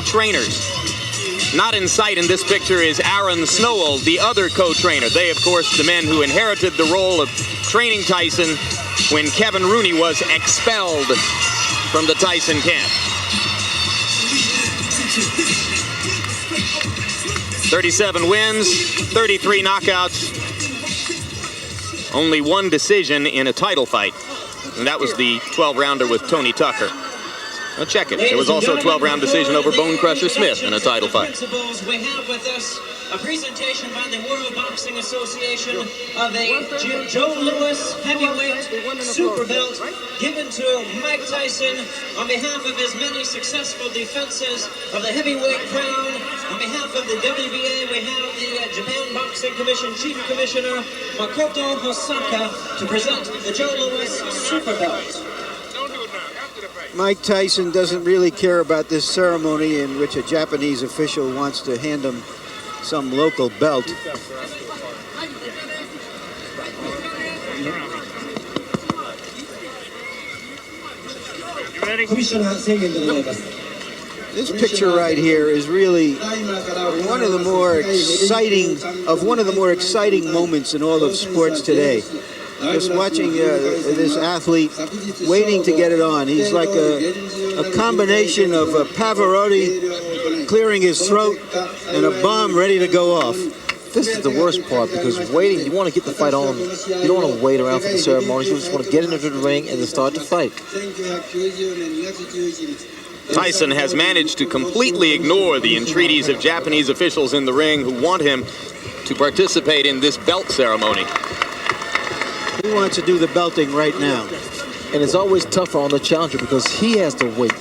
trainers. Not in sight in this picture is Aaron Snowell, the other co-trainer. They, of course, the men who inherited the role of training Tyson when Kevin Rooney was expelled from the Tyson camp. 37 wins, 33 knockouts, only one decision in a title fight, and that was the 12-rounder with Tony Tucker. Now check it. There was also a 12-round decision over Bone Crusher Smith in a title fight. We have with us a presentation by the World Boxing Association of a Joe Louis heavyweight super belt given to Mike Tyson on behalf of his many successful defenses of the heavyweight crown. On behalf of the WBA, we have the Japan Boxing Commission Chief Commissioner Makoto Hosaka to present the Joe Louis super belt. Mike Tyson doesn't really care about this ceremony in which a Japanese official wants to hand him some local belt. This picture right here is really one of the more exciting moments in all of sports today. Just watching this athlete waiting to get it on. He's like a combination of Pavarotti clearing his throat and a bomb ready to go off. This is the worst part, because waiting, you want to get the fight on. You don't want to wait around for the ceremonies. You just want to get into the ring and then start the fight. Tyson has managed to completely ignore the entreaties of Japanese officials in the ring who want him to participate in this belt ceremony. He wants to do the belting right now. And it's always tougher on the challenger because he has to wait.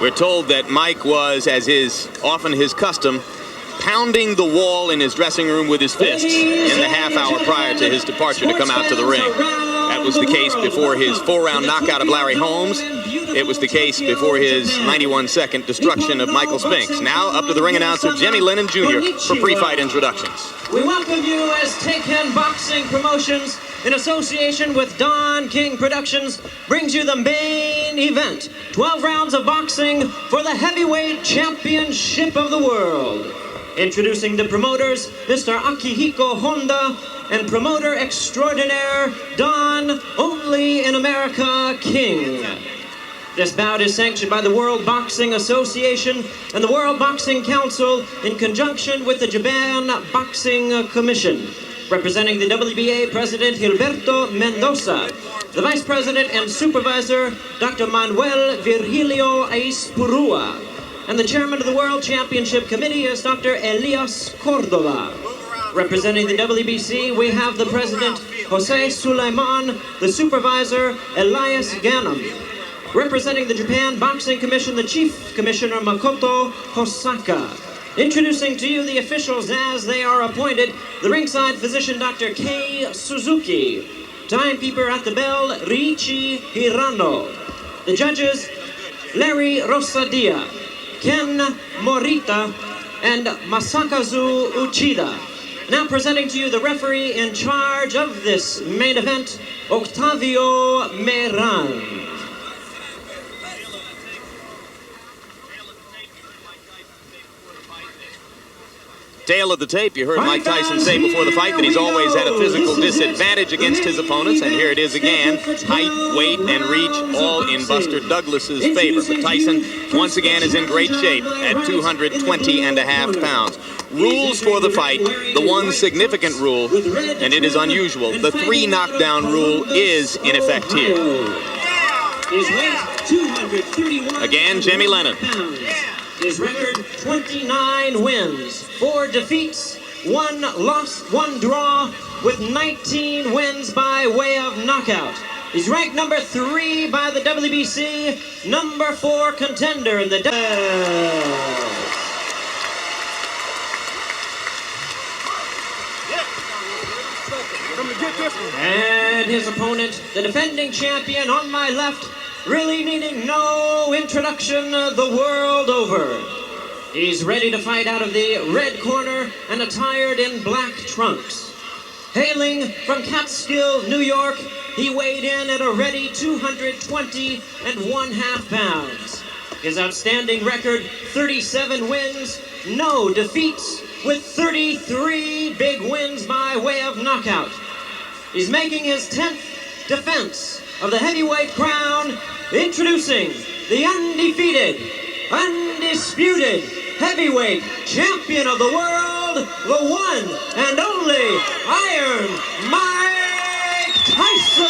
We're told that Mike was, as is often his custom, pounding the wall in his dressing room with his fists in the half hour prior to his departure to come out to the ring. That was the case before his 4-round knockout of Larry Holmes. It was the case before his 91-second destruction of Michael Spinks. Now up to the ring announcer Jimmy Lennon Jr. for pre-fight introductions. We welcome you as Taken Boxing Promotions in association with Don King Productions brings you the main event. 12 rounds of boxing for the heavyweight championship of the world. Introducing the promoters, Mr. Akihiko Honda, and promoter extraordinaire, Don Only in America King. This bout is sanctioned by the World Boxing Association and the World Boxing Council in conjunction with the Japan Boxing Commission. Representing the WBA President Gilberto Mendoza, the Vice President and Supervisor, Dr. Manuel Virgilio Aispurua, and the Chairman of the World Championship Committee is Dr. Elias Cordova. Representing the WBC, we have the President, Jose Sulaiman, the Supervisor, Elias Ganem. Representing the Japan Boxing Commission, the Chief Commissioner, Makoto Hosaka. Introducing to you the officials as they are appointed, the ringside physician, Dr. Kei Suzuki. Timekeeper at the bell, Riichi Hirano. The judges, Larry Rosadia, Ken Morita, and Masakazu Uchida. Now presenting to you the referee in charge of this main event, Octavio Meran. Tail of the tape, you heard Mike Tyson say before the fight that he's always at a physical disadvantage against his opponents, and here it is again. Height, weight, and reach all in Buster Douglas's favor. But Tyson, once again, is in great shape at 220.5 pounds. Rules for the fight, the one significant rule, and it is unusual, the 3 knockdown rule is in effect here. Again, Jimmy Lennon. His record, 29 wins, 4 defeats, 1 loss, 1 draw, with 19 wins by way of knockout. He's ranked number 3 by the WBC, number 4 contender in the And his opponent, the defending champion on my left, really needing no introduction the world over. He's ready to fight out of the red corner and attired in black trunks. Hailing from Catskill, New York, he weighed in at a ready 220 1/2 pounds. His outstanding record, 37 wins, no defeats, with 33 big wins by way of knockout. He's making his 10th defense of the heavyweight crown, introducing the undefeated, undisputed heavyweight champion of the world, the one and only Iron Mike Tyson!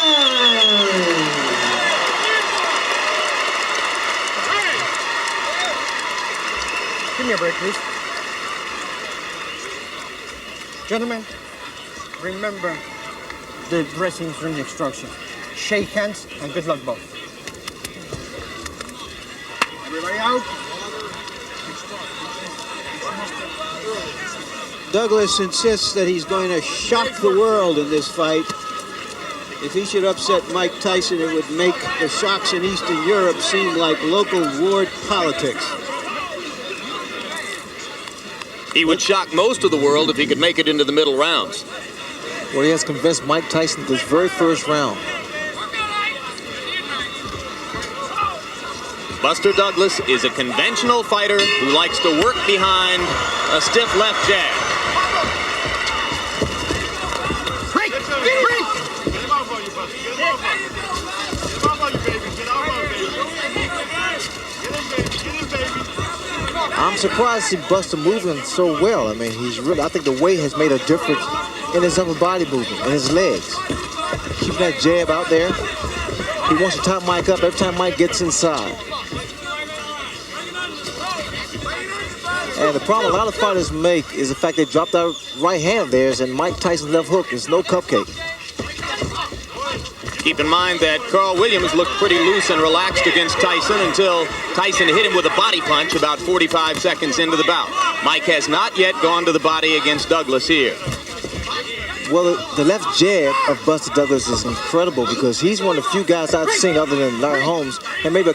Give me a break, please. Gentlemen, remember the dressing room instructions. Shake hands and good luck both. Everybody out. Douglas insists that he's going to shock the world in this fight. If he should upset Mike Tyson, it would make the shocks in Eastern Europe seem like local ward politics. He would shock most of the world if he could make it into the middle rounds. Well, he has convinced Mike Tyson this very first round. Buster Douglas is a conventional fighter who likes to work behind a stiff left jab. Break! Break! I'm surprised to see Buster moving so well. I mean, I think the weight has made a difference in his upper body movement and his legs. Keeping that jab out there. He wants to top Mike up every time Mike gets inside. And the problem a lot of fighters make is the fact they dropped that right hand of theirs, and Mike Tyson's left hook is no cupcake. Keep in mind that Carl Williams looked pretty loose and relaxed against Tyson until Tyson hit him with a body punch about 45 seconds into the bout. Mike has not yet gone to the body against Douglas here. Well, the left jab of Buster Douglas is incredible because he's one of the few guys I've seen other than Larry Holmes and maybe a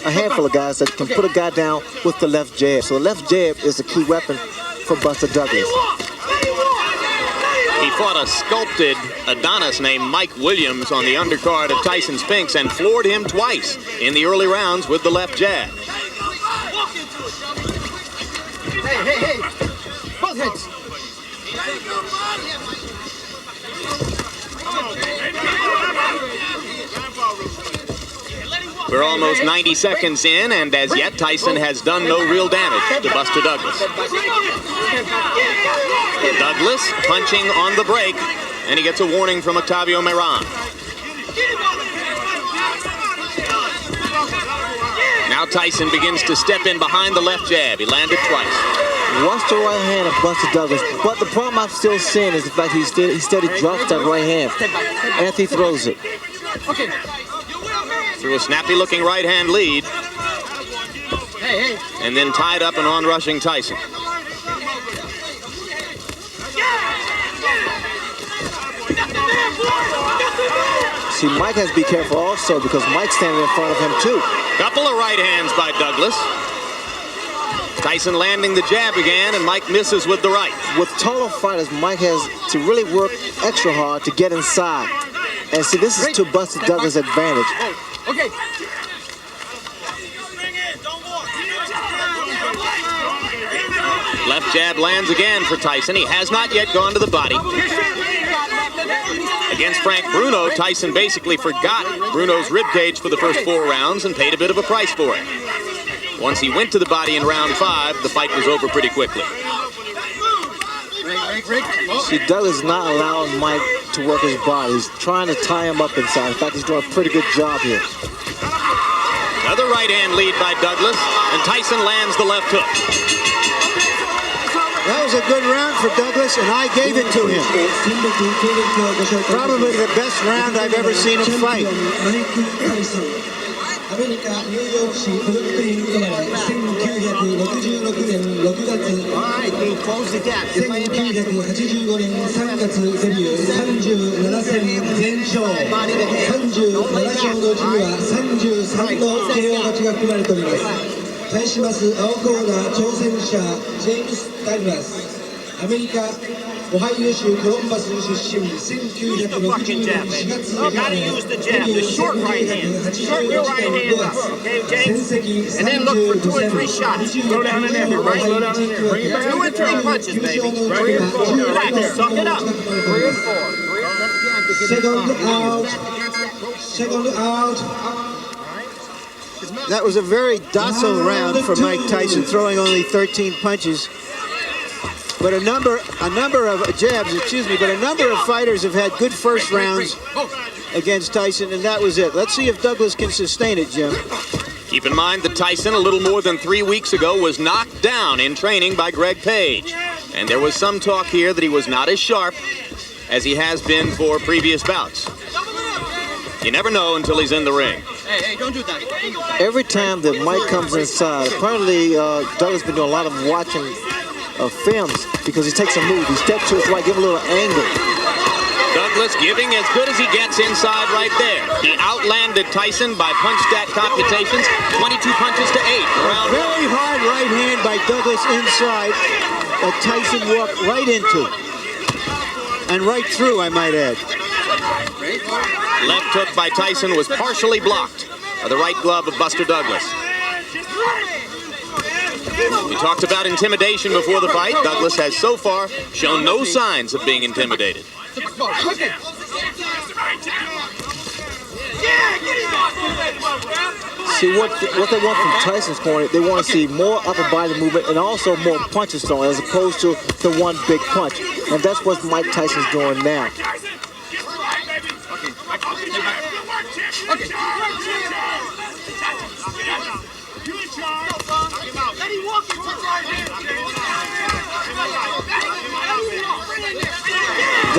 handful of guys that can put a guy down with the left jab. So the left jab is the key weapon for Buster Douglas. He fought a sculpted Adonis named Mike Williams on the undercard of Tyson Spinks and floored him twice in the early rounds with the left jab. Hey! Both heads! We're almost 90 seconds in, and as yet, Tyson has done no real damage to Buster Douglas. Douglas punching on the break, and he gets a warning from Octavio Meran. Now Tyson begins to step in behind the left jab. He landed twice. Watch the right hand of Buster Douglas, but the problem I'm still seeing is the fact he steady drops that right hand after he throws it. Okay. Through a snappy-looking right-hand lead. Hey! And then tied up and on-rushing Tyson. See, Mike has to be careful also because Mike's standing in front of him too. Couple of right hands by Douglas. Tyson landing the jab again, and Mike misses with the right. With taller fighters, Mike has to really work extra hard to get inside. And see, this is to Buster Douglas' advantage. Okay. Left jab lands again for Tyson. He has not yet gone to the body. Against Frank Bruno, Tyson basically forgot Bruno's ribcage for the first 4 rounds and paid a bit of a price for it. Once he went to the body in round 5, the fight was over pretty quickly. See, Douglas is not allowing Mike to work his body. He's trying to tie him up inside. In fact, he's doing a pretty good job here. Another right-hand lead by Douglas, and Tyson lands the left hook. That was a good round for Douglas, and I gave it to him. Probably the best round I've ever seen him fight. アメリカ・ニューヨーク市ブルックリン生まれ1966年6月1985年3月デビュー37戦全勝37勝のうちには33の KO 勝ちが含まれております。対します青コーナー挑戦者ジェームス・ダグラスアメリカ 오하이오주 콜럼버스 출신 1960년 4월 And then look for 2 or 3 shots. Slow down in there, right? Slow down in there. Bring it back. 2 or 3 punches, baby. 3 or 4. Relax. Suck it up. 3 or 4. Second out. That was a very docile round for Mike Tyson, throwing only 13 punches. But a number of jabs, but a number of fighters have had good first rounds against Tyson, and that was it. Let's see if Douglas can sustain it, Jim. Keep in mind that Tyson, a little more than 3 weeks ago, was knocked down in training by Greg Page. And there was some talk here that he was not as sharp as he has been for previous bouts. You never know until he's in the ring. Hey, don't do that. Every time that Mike comes inside, apparently Douglas been doing a lot of watching films because he takes a move. He steps to his right, give a little angle. Douglas giving as good as he gets inside right there. He outlanded Tyson by punch stat computations, 22 punches to 8. Round Very hard right hand by Douglas inside that Tyson walked right into. And right through, I might add. left hook by Tyson was partially blocked by the right glove of Buster Douglas. We talked about intimidation before the fight. Douglas has so far shown no signs of being intimidated. See, what they want from Tyson's corner, they want to see more upper body movement and also more punches thrown as opposed to the one big punch. And that's what Mike Tyson's doing now.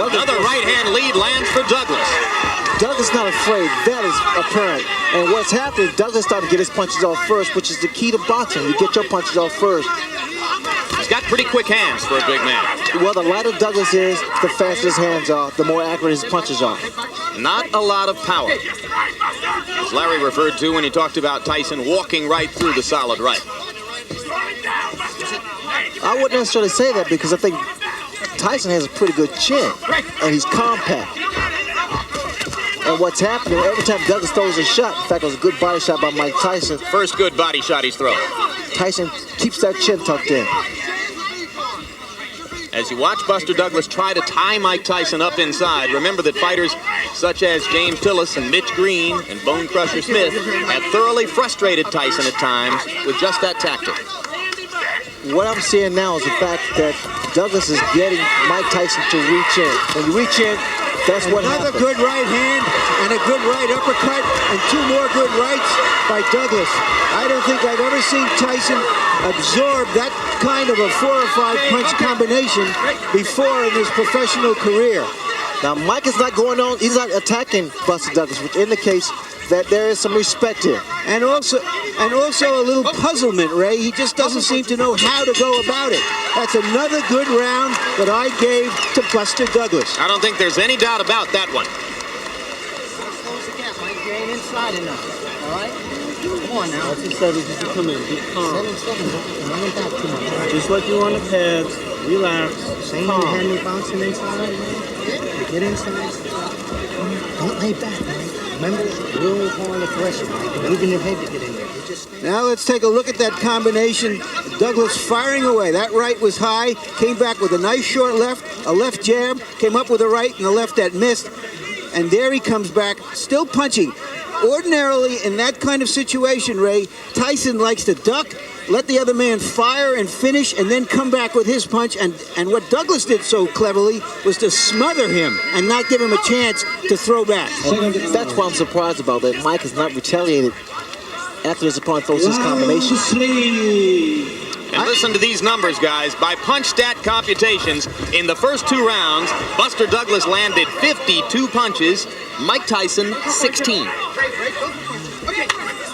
Another right-hand lead lands for Douglas. Douglas not afraid. That is apparent. And what's happening, Douglas started to get his punches off first, which is the key to boxing. You get your punches off first. He's got pretty quick hands for a big man. Well, the lighter Douglas is, the faster his hands are, the more accurate his punches are. Not a lot of power, as Larry referred to when he talked about Tyson walking right through the solid right. I wouldn't necessarily say that because I think Tyson has a pretty good chin, and he's compact. And what's happening, every time Douglas throws a shot, in fact, it was a good body shot by Mike Tyson. First good body shot he's thrown. Tyson keeps that chin tucked in. As you watch Buster Douglas try to tie Mike Tyson up inside, remember that fighters such as James Tillis and Mitch Green and Bone Crusher Smith have thoroughly frustrated Tyson at times with just that tactic. What I'm seeing now is the fact that Douglas is getting Mike Tyson to reach in. When you reach in, that's what happens. Another good right hand and a good right uppercut and two more good rights by Douglas. I don't think I've ever seen Tyson absorb that kind of a 4 or 5 punch combination before in his professional career. Now, Mike is not going on, he's not attacking Buster Douglas, which indicates that there is some respect here. And also a little puzzlement, Ray. He just doesn't seem to know how to go about it. That's another good round that I gave to Buster Douglas. I don't think there's any doubt about that one. Close the gap, Mike. You ain't inside enough. All right? Come on now. That's just come in. Be calm. Just like you on the pads. Relax. Same you had me bouncing inside, man. Get inside. Don't lay back, man. Remember, real hard aggression, man. Moving your head to get in there. Now let's take a look at that combination. Douglas firing away. That right was high, came back with a nice short left, a left jab, came up with a right and a left that missed. And there he comes back, still punching. Ordinarily, in that kind of situation, Ray, Tyson likes to duck, let the other man fire and finish, and then come back with his punch. And what Douglas did so cleverly was to smother him and not give him a chance to throw back. And that's what I'm surprised about, that Mike has not retaliated after his opponent throws his combination. And listen to these numbers, guys. By punch stat computations, in the first 2 rounds, Buster Douglas landed 52 punches, Mike Tyson 16.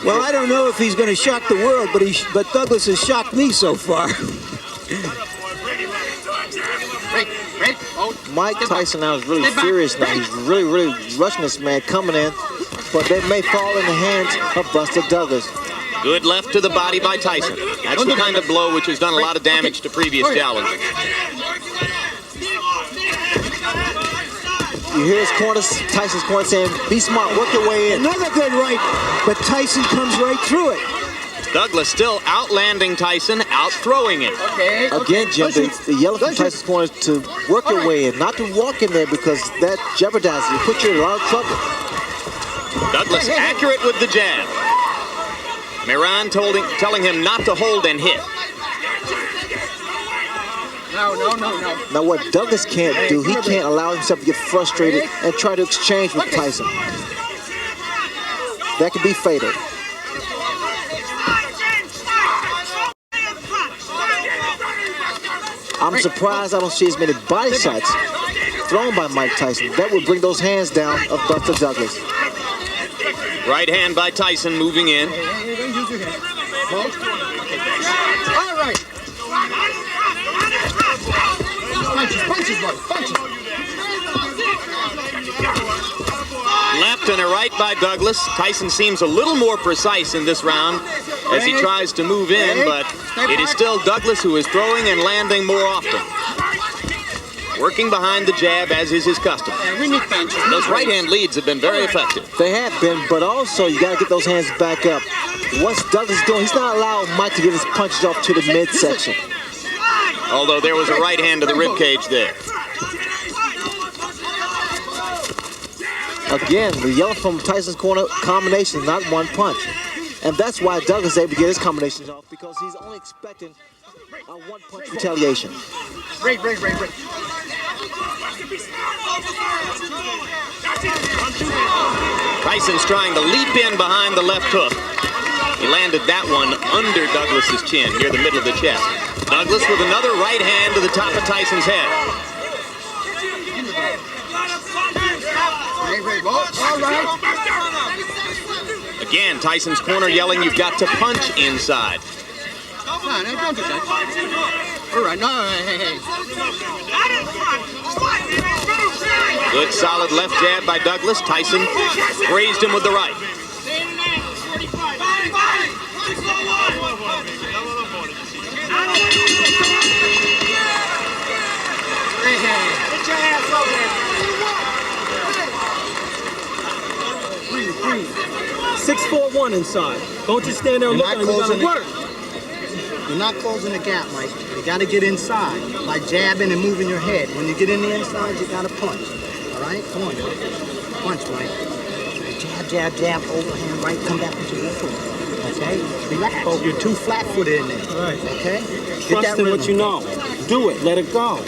Well, I don't know if he's going to shock the world, but Douglas has shocked me so far. Mike Tyson now is really furious now. He's really rushing this man coming in, but they may fall in the hands of Buster Douglas. Good left to the body by Tyson. That's the kind of blow which has done a lot of damage to previous challengers. You hear his corner, Tyson's corner saying, be smart, work your way in. Another good right, but Tyson comes right through it. Douglas still outlanding Tyson, out-throwing him. Again, Jim, the yellow from Tyson's corner to work your way in, not to walk in there because that jeopardizes you, put you in a lot of trouble. Douglas accurate with the jab. Miran telling him not to hold and hit. No. Now what Douglas can't do, he can't allow himself to get frustrated and try to exchange with Tyson. That could be fatal. I'm surprised I don't see as many body shots thrown by Mike Tyson. That would bring those hands down of Buster Douglas. Right hand by Tyson moving in. All right. Punches, boy. Punches. Left and a right by Douglas. Tyson seems a little more precise in this round as he tries to move in, but it is still Douglas who is throwing and landing more often. Working behind the jab, as is his custom. Those right-hand leads have been very effective. They have been, but also you got to get those hands back up. What's Douglas doing? He's not allowing Mike to get his punches off to the midsection. Although there was a right hand to the rib cage there. Again, the yellow from Tyson's corner combination, not one punch. And that's why Douglas is able to get his combinations off, because he's only expecting a one-punch retaliation. Break. Tyson's trying to leap in behind the left hook. He landed that one under Douglas's chin, near the middle of the chest. Douglas with another right hand to the top of Tyson's head. All right. Again, Tyson's corner yelling, you've got to punch inside. No, don't do that. All right, no, hey. Good solid left jab by Douglas. Tyson grazed him with the right. Get your ass over there. 6-4-1 inside. Don't just stand there and look at him. You gotta work. You're not closing the gap, Mike. You got to get inside by jabbing and moving your head. When you get in the inside, you got to punch. All right? Come on, y'all. Punch, Mike. Jab, overhand right, come back with your left foot. Okay? Relax. Oh, you're too flat-footed in there. Right. Okay? Trust in what you know. Do it. Let it go.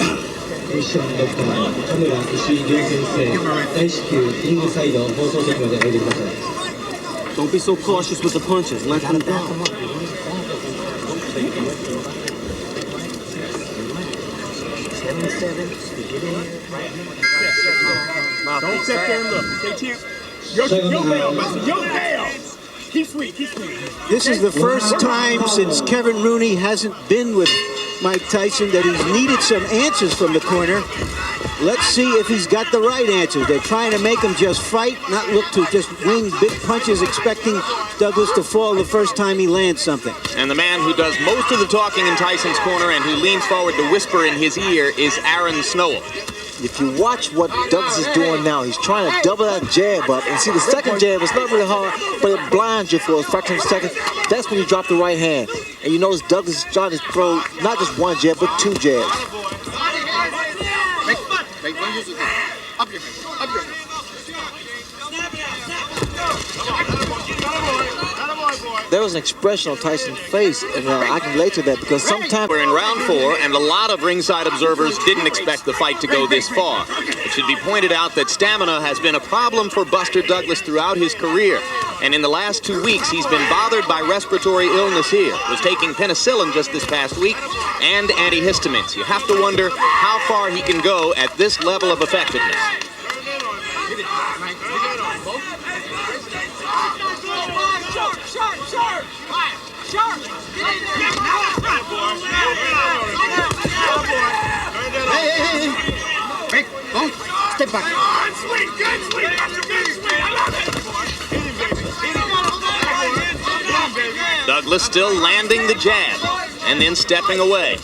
Don't be so cautious with the punches. Let them go. Don't sit there and look. Your bail, Buster. Your bail. Keep sweet. This is the first time since Kevin Rooney hasn't been with Mike Tyson that he's needed some answers from the corner. Let's see if he's got the right answers. They're trying to make him just fight, not look to just wing big punches, expecting Douglas to fall the first time he lands something. And the man who does most of the talking in Tyson's corner and who leans forward to whisper in his ear is Aaron Snowell. If you watch what Douglas is doing now, he's trying to double that jab up. And see, the second jab is not really hard, but it blinds you for a fraction of a second. That's when you drop the right hand. And you notice Douglas is trying to throw not just one jab, but two jabs. Up your head. There was an expression on Tyson's face, and I can relate to that because sometimes We're in round 4, and a lot of ringside observers didn't expect the fight to go this far. It should be pointed out that stamina has been a problem for Buster Douglas throughout his career. And in the last 2 weeks, he's been bothered by respiratory illness here. Was taking penicillin just this past week and antihistamines. You have to wonder how far he can go at this level of effectiveness. Hey. Break. Boom. Step back. Douglas still landing the jab and then stepping away.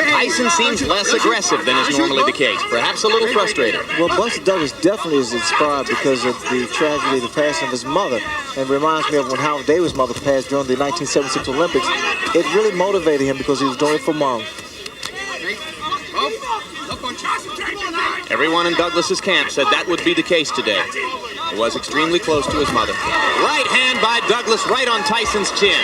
Tyson seems less aggressive than is normally the case, perhaps a little frustrated. Well, Buster Douglas definitely is inspired because of the tragedy, the passing of his mother. And reminds me of when Howard Davis' mother passed during the 1976 Olympics. It really motivated him because he was doing it for Mom. Everyone in Douglas's camp said that would be the case today. He was extremely close to his mother. Right hand by Douglas right on Tyson's chin.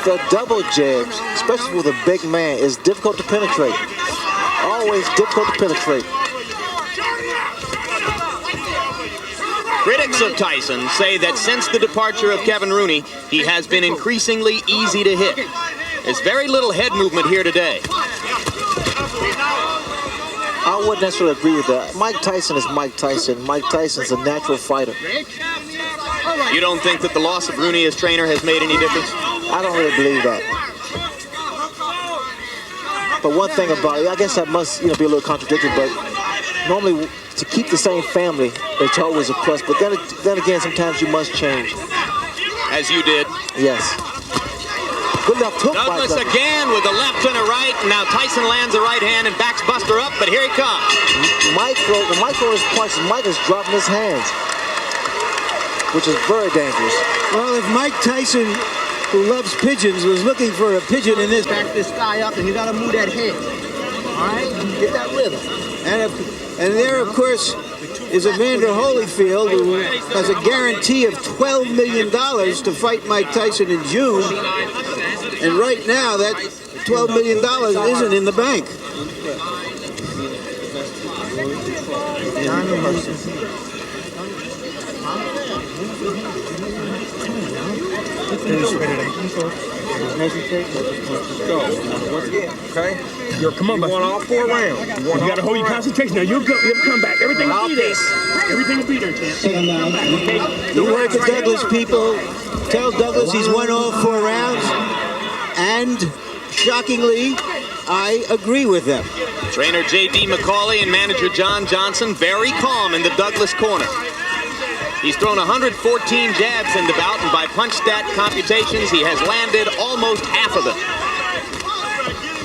The double jabs, especially with a big man, is difficult to penetrate. Always difficult to penetrate. Critics of Tyson say that since the departure of Kevin Rooney, he has been increasingly easy to hit. There's very little head movement here today. I wouldn't necessarily agree with that. Mike Tyson is Mike Tyson. Mike Tyson's a natural fighter. You don't think that the loss of Rooney as trainer has made any difference? I don't really believe that. But one thing about it, I guess I must, be a little contradictory, but normally to keep the same family, it's always a plus. But then again, sometimes you must change. As you did. Yes. Good left hook by Douglas again with a left and a right. Now Tyson lands a right hand and backs Buster up, but here he comes. Mike is punches. Mike is dropping his hands, which is very dangerous. Well, if Mike Tyson, who loves pigeons, was looking for a pigeon in this... Back this guy up, and you got to move that head. All right? Get that rhythm. And there, of course, is Evander Holyfield, who has a guarantee of $12 million to fight Mike Tyson in June. And right now, that $12 million isn't in the bank. Okay? Come on, you want all 4 rounds. You got to hold your concentration. Now you'll come back. Everything will be there. Everything will be there, champ. You work with Douglas, people. Tell Douglas he's won all 4 rounds. And, shockingly, I agree with them. Trainer J.D. McCauley and manager John Johnson very calm in the Douglas corner. He's thrown 114 jabs in the bout, and by punch stat computations, he has landed almost half of them.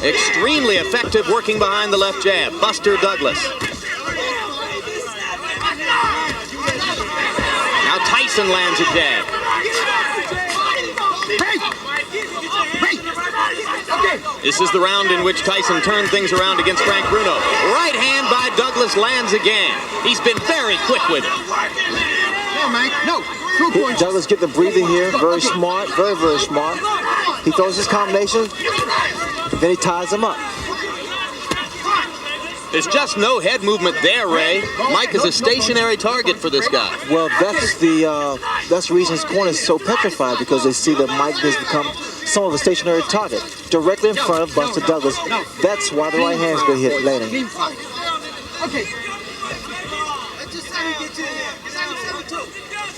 Extremely effective working behind the left jab. Buster Douglas. Now Tyson lands a jab. This is the round in which Tyson turned things around against Frank Bruno. Right hand by Douglas lands again. He's been very quick with it. No, Mike, no. Douglas get the breathing here. Very smart, very, very smart. He throws his combination, then he ties him up. There's just no head movement there, Ray. Mike is a stationary target for this guy. Well, that's the reason his corner is so petrified, because they see that Mike has become somewhat of a stationary target directly in front of Buster Douglas. That's why the right hand's been hit landing.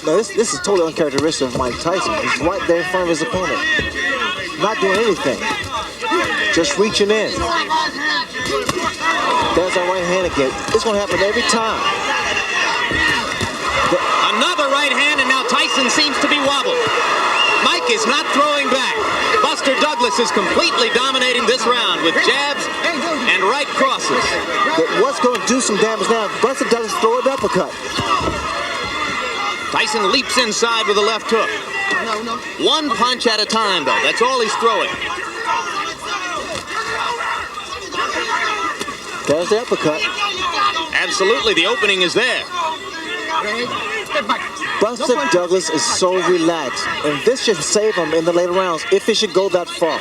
Now, this is totally uncharacteristic of Mike Tyson. He's right there in front of his opponent, not doing anything, just reaching in. There's that right hand again. It's going to happen every time. Another right hand, and now Tyson seems to be wobbled. Mike is not throwing back. Buster Douglas is completely dominating this round with jabs and right crosses. But what's going to do some damage now? Buster Douglas throw an uppercut. Tyson leaps inside with a left hook. One punch at a time, though. That's all he's throwing. There's the uppercut. Absolutely, the opening is there. Buster Douglas is so relaxed, and this should save him in the later rounds if it should go that far.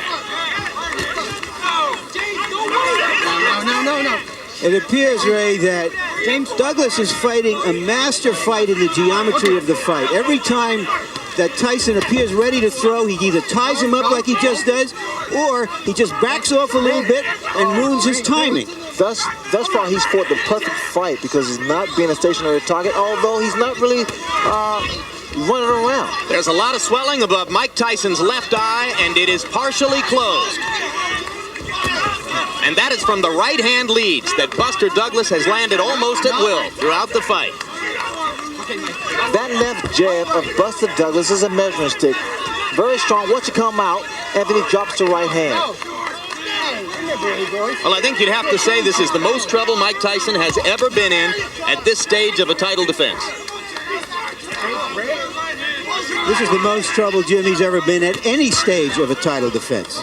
No. It appears, Ray, that Douglas is fighting a master fight in the geometry of the fight. Every time that Tyson appears ready to throw, he either ties him up like he just does, or he just backs off a little bit and ruins his timing. Thus far, he's fought the perfect fight because he's not being a stationary target, although he's not really running around. There's a lot of swelling above Mike Tyson's left eye, and it is partially closed. And that is from the right hand leads that Buster Douglas has landed almost at will throughout the fight. That left jab of Buster Douglas is a measuring stick. Very strong. Once you come out, and then he drops the right hand. Well, I think you'd have to say this is the most trouble Mike Tyson has ever been in at this stage of a title defense. This is the most trouble Jimmy's ever been at any stage of a title defense.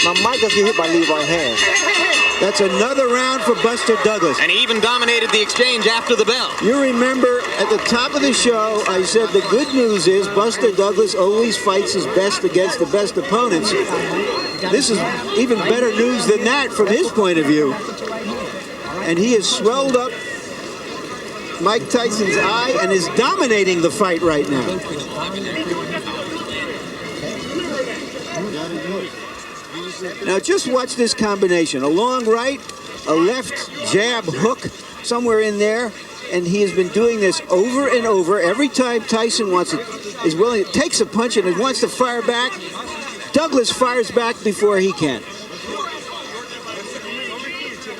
Now, Mike doesn't get hit by lead right hand. That's another round for Buster Douglas. And he even dominated the exchange after the bell. You remember at the top of the show, I said the good news is Buster Douglas always fights his best against the best opponents. This is even better news than that from his point of view. And he has swelled up Mike Tyson's eye and is dominating the fight right now. Now just watch this combination. A long right, a left jab hook somewhere in there, and he has been doing this over and over. Every time Tyson is willing, takes a punch and wants to fire back, Douglas fires back before he can.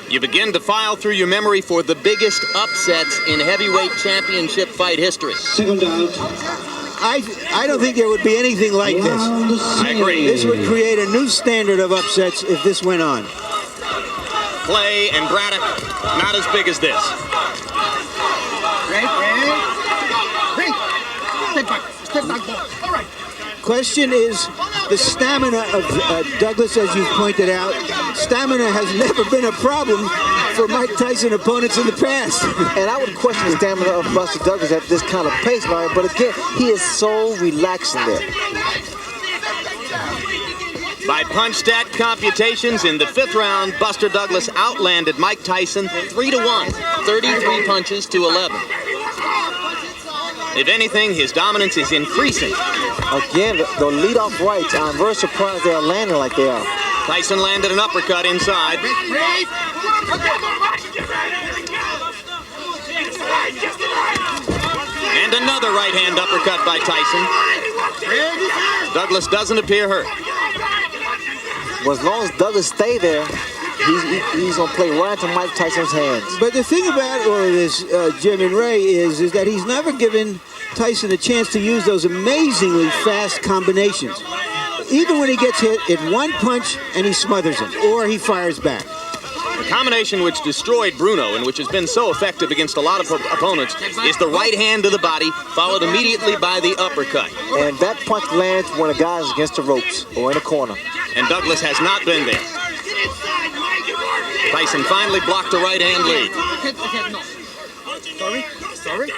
You begin to file through your memory for the biggest upsets in heavyweight championship fight history. Second out. I don't think there would be anything like this. I agree. This would create a new standard of upsets if this went on. Clay and Braddock, not as big as this. Question is the stamina of Douglas, as you've pointed out. Stamina has never been a problem for Mike Tyson opponents in the past. And I would question the stamina of Buster Douglas at this kind of pace, Larry, but again, he is so relaxed in there. By punch stat computations, in the 5th round, Buster Douglas outlanded Mike Tyson 3-1, 33 punches to 11. If anything, his dominance is increasing. Again, the leadoff rights, I'm very surprised they are landing like they are. Tyson landed an uppercut inside. And another right-hand uppercut by Tyson. Douglas doesn't appear hurt. Well, as long as Douglas stay there, he's going to play right into Mike Tyson's hands. But the thing about all of this, Jim and Ray, is that he's never given Tyson a chance to use those amazingly fast combinations. Even when he gets hit, it's one punch and he smothers him, or he fires back. The combination which destroyed Bruno and which has been so effective against a lot of opponents is the right hand to the body, followed immediately by the uppercut. And that punch lands when a guy is against the ropes or in a corner. And Douglas has not been there. Tyson finally blocked a right-hand lead. Sorry.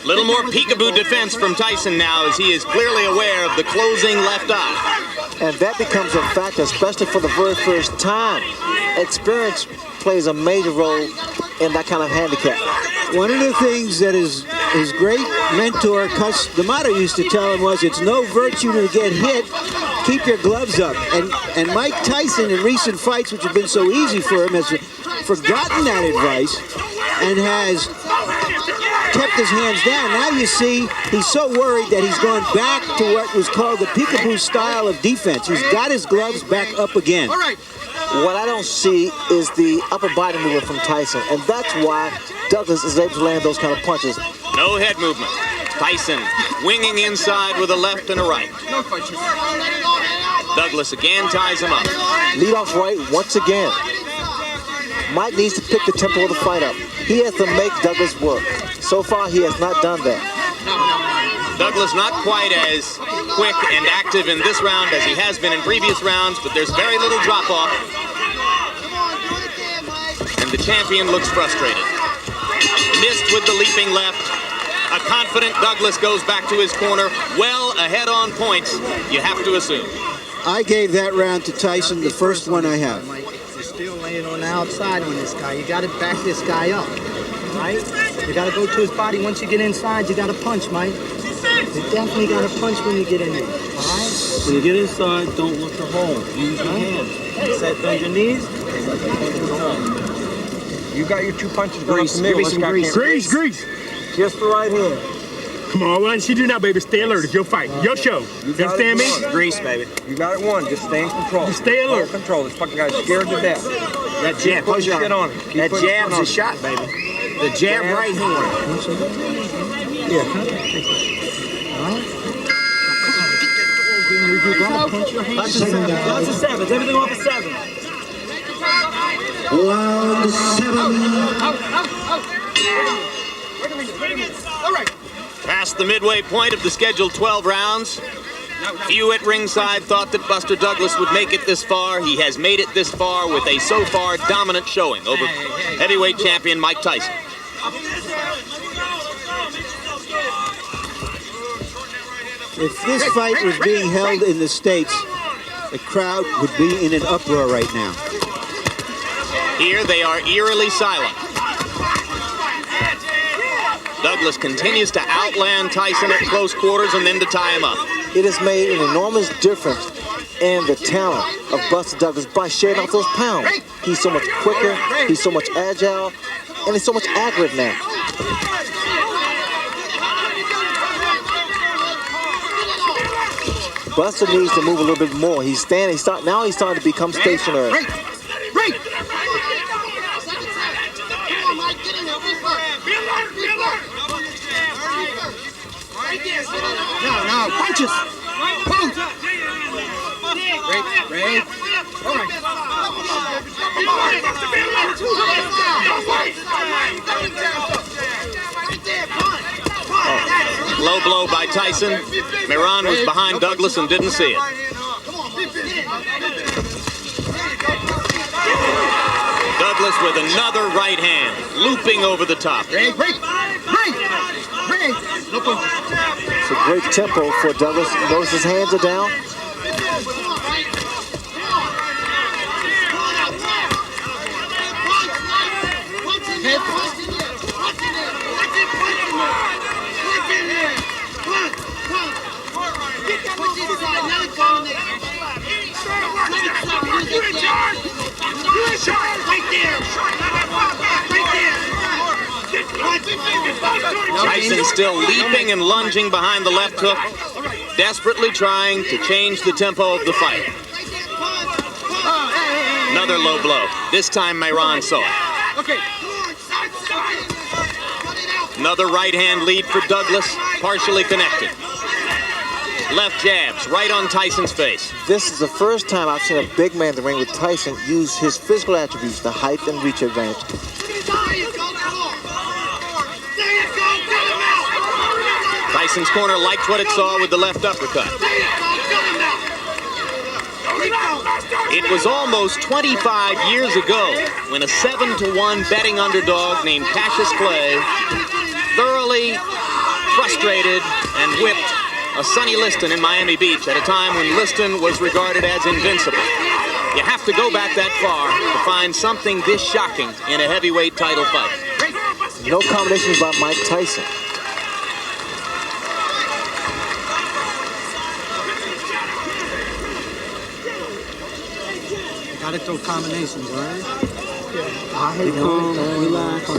Little more peekaboo defense from Tyson now, as he is clearly aware of the closing left eye. And that becomes a factor, especially for the very first time. Experience plays a major role in that kind of handicap. One of the things that his great mentor, Cus D'Amato, used to tell him was, it's no virtue to get hit, keep your gloves up. And Mike Tyson, in recent fights, which have been so easy for him, has forgotten that advice and has kept his hands down. Now you see he's so worried that he's gone back to what was called the peekaboo style of defense. He's got his gloves back up again. All right. What I don't see is the upper body movement from Tyson, and that's why Douglas is able to land those kind of punches. No head movement. Tyson winging inside with a left and a right. No punches. Douglas again ties him up. Lead off right once again. Mike needs to pick the tempo of the fight up. He has to make Douglas work. So far, he has not done that. Douglas not quite as quick and active in this round as he has been in previous rounds, but there's very little drop-off. And the champion looks frustrated. Missed with the leaping left. A confident Douglas goes back to his corner, well ahead on points, you have to assume. I gave that round to Tyson, the first one I have. Mike, you're still laying on the outside on this guy. You got to back this guy up, right? You got to go to his body. Once you get inside, you got to punch, Mike. You definitely got to punch when you get in there, all right? When you get inside, don't look to hold. Use your hands. Set on your knees. You got your 2 punches. Grease. Give me some grease. Grease. Just the right hand. Come on, what you do now, baby? Stay alert. It's your fight. Your show. You understand me? Grease, baby. You got it won. Just stay in control. Just stay alert. Control. This fucking guy's scared to death. That jab, Put shit on him. that jab's a shot, baby. The jab right hand. Yeah. You gotta punch your hand. Lots of sevens. Everything off of sevens. Round 7. Past the midway point of the scheduled 12 rounds, few at ringside thought that Buster Douglas would make it this far. He has made it this far with a so far dominant showing over heavyweight champion Mike Tyson. If this fight was being held in the States, the crowd would be in an uproar right now. Here they are eerily silent. Douglas continues to outland Tyson at close quarters and then to tie him up. It has made an enormous difference in the talent of Buster Douglas by shaving off those pounds. He's so much quicker, he's so much agile, and he's so much accurate now. Buster needs to move a little bit more. He's standing, now he's starting to become stationary. No, punches. Punch. Right. All right. Low blow by Tyson. Miran was behind Douglas and didn't see it. Douglas with another right hand, looping over the top. It's a great tempo for Douglas. Notice his hands are down. Tyson still leaping and lunging behind the left hook, desperately trying to change the tempo of the fight. Another low blow. This time Miran saw it. Another right hand lead for Douglas, partially connected. Left jabs right on Tyson's face. This is the first time I've seen a big man in the ring with Tyson use his physical attributes, the height and reach advantage. Tyson's corner liked what it saw with the left uppercut. It was almost 25 years ago when a 7-1 betting underdog named Cassius Clay thoroughly frustrated and whipped a Sonny Liston in Miami Beach at a time when Liston was regarded as invincible. You have to go back that far to find something this shocking in a heavyweight title fight. No combinations by Mike Tyson. Gotta throw combinations, all right? I hate relax.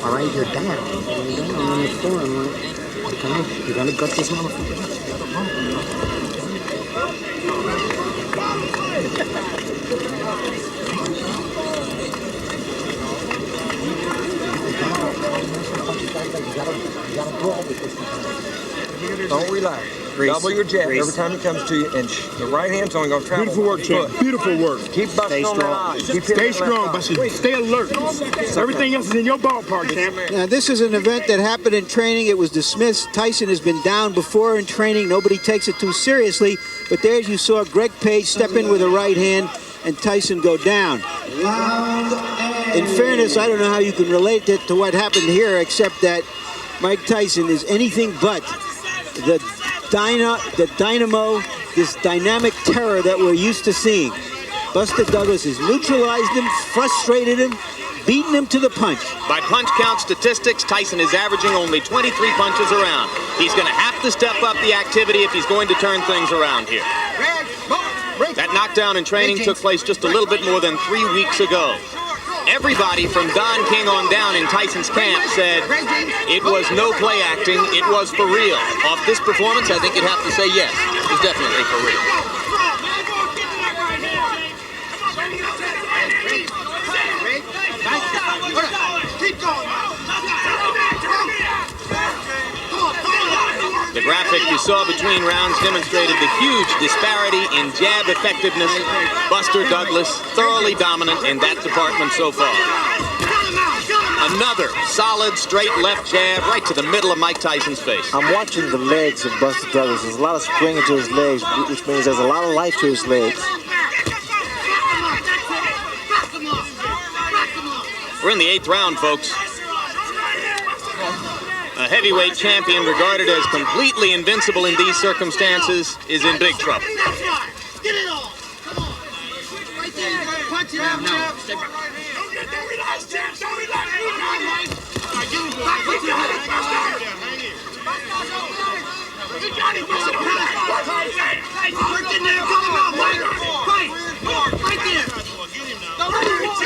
All right, you're down. You're down on the form, right? Okay, you gotta gut this motherfucker. Don't relax. Double your jab every time he comes to you, and the right hand's only going to travel. Beautiful work, champ. Beautiful work. Keep busting on that eye. Stay strong, but stay alert. Everything else is in your ballpark, champ. Now, this is an event that happened in training. It was dismissed. Tyson has been down before in training. Nobody takes it too seriously. But there you saw Greg Page step in with a right hand and Tyson go down. In fairness, I don't know how you can relate it to what happened here, except that Mike Tyson is anything but the dynamo, this dynamic terror that we're used to seeing. Buster Douglas has neutralized him, frustrated him, beaten him to the punch. By punch count statistics, Tyson is averaging only 23 punches around. He's going to have to step up the activity if he's going to turn things around here. That knockdown in training took place just a little bit more than 3 weeks ago. Everybody from Don King on down in Tyson's camp said it was no play acting, it was for real. Off this performance, I think you'd have to say yes, it was definitely for real. The graphic you saw between rounds demonstrated the huge disparity in jab effectiveness. Buster Douglas thoroughly dominant in that department so far. Another solid straight left jab right to the middle of Mike Tyson's face. I'm watching the legs of Buster Douglas. There's a lot of spring into his legs, which means there's a lot of life to his legs. We're in the 8th round, folks. A heavyweight champion regarded as completely invincible in these circumstances is in big trouble. Get it all. Come on. Right there. Punch it out. Don't relax, champ. Don't relax. You got it. Work in there. Come on, Mike. Fight. Right there. Don't let him walk.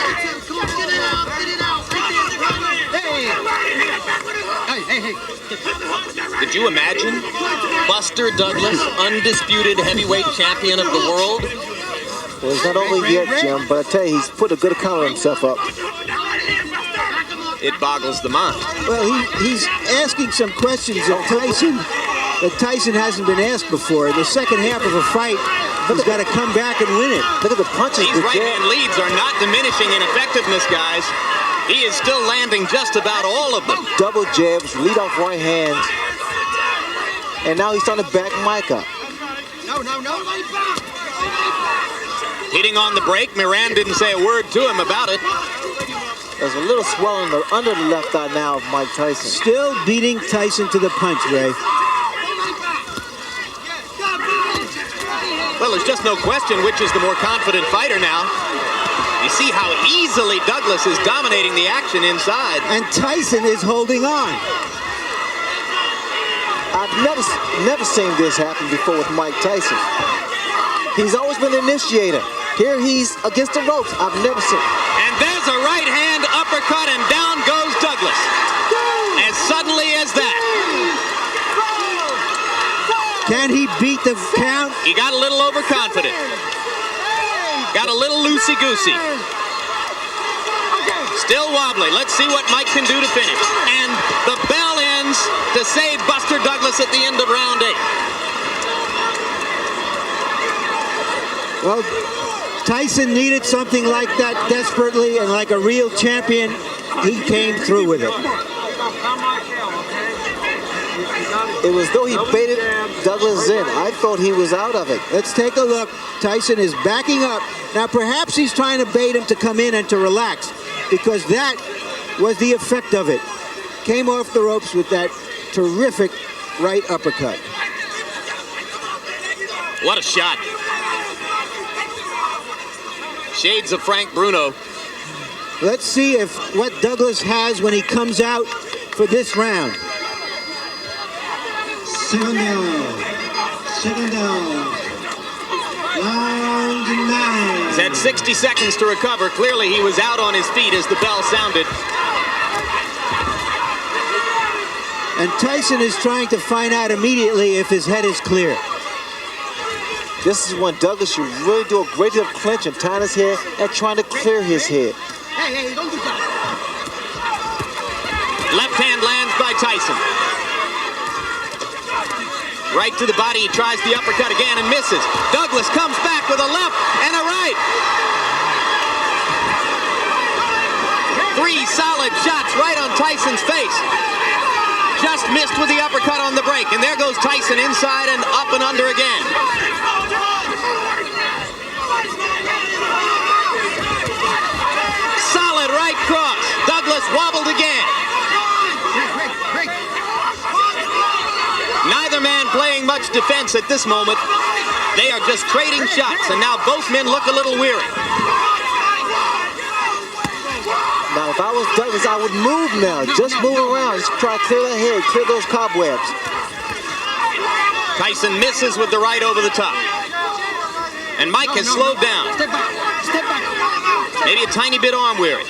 Come on, get it out. Get it out. Right there. Hey. Could you imagine Buster Douglas, undisputed heavyweight champion of the world? Well, it's not over yet, Jim, but I tell you, he's put a good account of himself up. It boggles the mind. Well, he's asking some questions of Tyson that Tyson hasn't been asked before. In the second half of a fight, he's got to come back and win it. Look at the punches. These right-hand leads are not diminishing in effectiveness, guys. He is still landing just about all of them. Double jabs, lead off right hands. And now he's starting to back Mike up. No. Hitting on the break, Moran didn't say a word to him about it. There's a little swelling under the left eye now of Mike Tyson. Still beating Tyson to the punch, Ray. Well, there's just no question which is the more confident fighter now. You see how easily Douglas is dominating the action inside. And Tyson is holding on. I've never seen this happen before with Mike Tyson. He's always been the initiator. Here he's against the ropes. I've never seen. And there's a right hand uppercut, and down goes Douglas. As suddenly as that. Can he beat the count? He got a little overconfident. Got a little loosey-goosey. Still wobbly. Let's see what Mike can do to finish. And the bell ends to save Buster Douglas at the end of round 8. Well, Tyson needed something like that desperately, and like a real champion, he came through with it. It was though he baited Douglas in. I thought he was out of it. Let's take a look. Tyson is backing up. Now, perhaps he's trying to bait him to come in and to relax, because that was the effect of it. Came off the ropes with that terrific right uppercut. What a shot. Shades of Frank Bruno. Let's see if what Douglas has when he comes out for this round. Second down. Round 9. He's had 60 seconds to recover. Clearly he was out on his feet as the bell sounded. And Tyson is trying to find out immediately if his head is clear. This is when Douglas should really do a great deal of clinching, tying his head and trying to clear his head. Hey, don't do that. Left hand lands by Tyson. Right to the body, he tries the uppercut again and misses. Douglas comes back with a left and a right. 3 solid shots right on Tyson's face. Just missed with the uppercut on the break. And there goes Tyson inside and up and under again. Solid right cross. Douglas wobbled again. Neither man playing much defense at this moment. They are just trading shots, and now both men look a little weary. Now, if I was Douglas, I would move now. Just move around. Just try to clear that head, clear those cobwebs. Tyson misses with the right over the top. And Mike has slowed down. Step back. Maybe a tiny bit arm weary.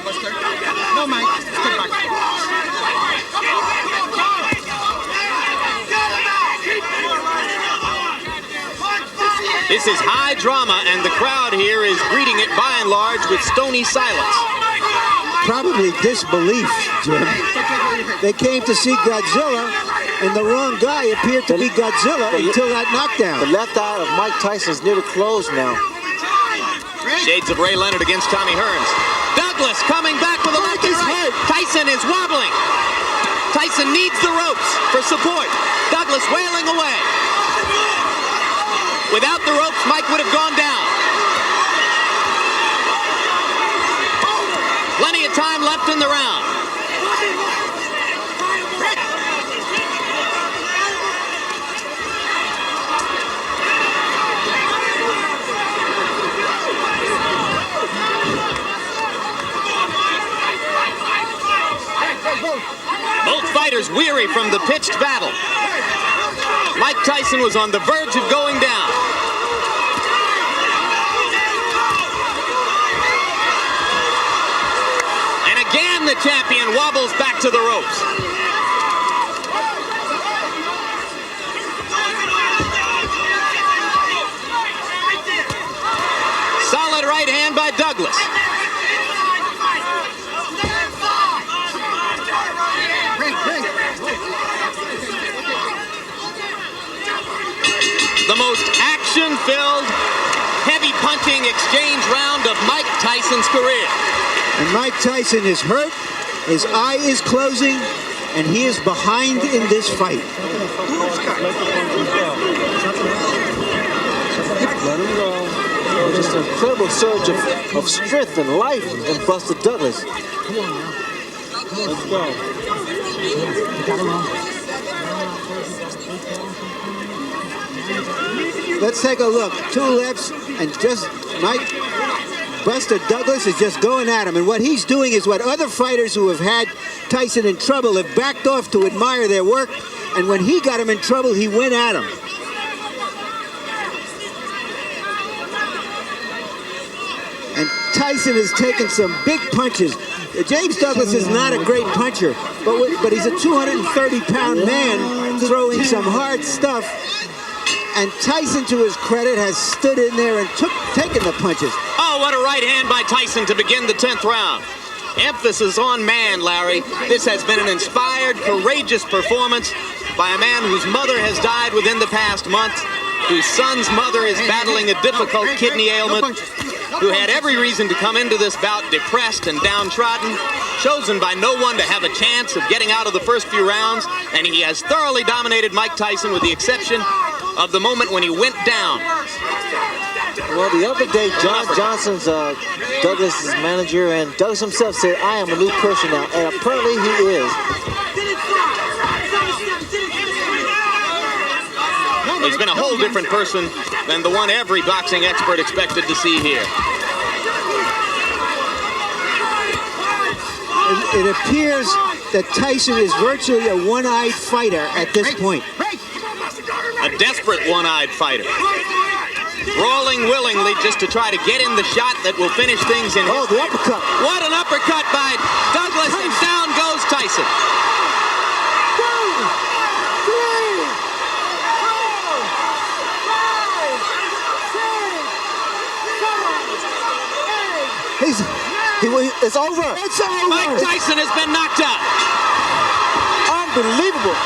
go, Buster. No, Mike. Step back. This is high drama, and the crowd here is greeting it by and large with stony silence. Probably disbelief, Jim. They came to see Godzilla, and the wrong guy appeared to be Godzilla until that knockdown. The left eye of Mike Tyson's near to close now. Shades of Ray Leonard against Tommy Hearns. Douglas coming back with a left and right. Tyson is wobbling. Tyson needs the ropes for support. Douglas wailing away. Without the ropes, Mike would have gone down. Plenty of time left in the round. Both fighters weary from the pitched battle. Mike Tyson was on the verge of going down. And again, the champion wobbles back to the ropes. Solid right hand by Douglas. The most action-filled, heavy-punching exchange round of Mike Tyson's career. And Mike Tyson is hurt, his eye is closing, and he is behind in this fight. Let him go. Just an incredible surge of strength and life in Buster Douglas. Come on now. Let's go. You got him on. Let's take a look. Two lefts, and just Buster Douglas is just going at him. And what he's doing is what other fighters who have had Tyson in trouble have backed off to admire their work. And when he got him in trouble, he went at him. And Tyson has taken some big punches. James Douglas is not a great puncher, but he's a 230-pound man throwing some hard stuff. And Tyson, to his credit, has stood in there and taken the punches. Oh, what a right hand by Tyson to begin the 10th round. Emphasis on man, Larry. This has been an inspired, courageous performance by a man whose mother has died within the past month, whose son's mother is battling a difficult kidney ailment, who had every reason to come into this bout depressed and downtrodden, chosen by no one to have a chance of getting out of the first few rounds, and he has thoroughly dominated Mike Tyson with the exception of the moment when he went down. Well, the other day, John Johnson's Douglas' manager, and Douglas himself said, I am a new person now, and apparently he is. He's been a whole different person than the one every boxing expert expected to see here. It appears that Tyson is virtually a one-eyed fighter at this point. A desperate one-eyed fighter. Brawling willingly just to try to get in the shot that will finish things in. Oh, the uppercut. What an uppercut by Douglas, and down goes Tyson. It's over. It's over. Mike Tyson has been knocked out. Unbelievable.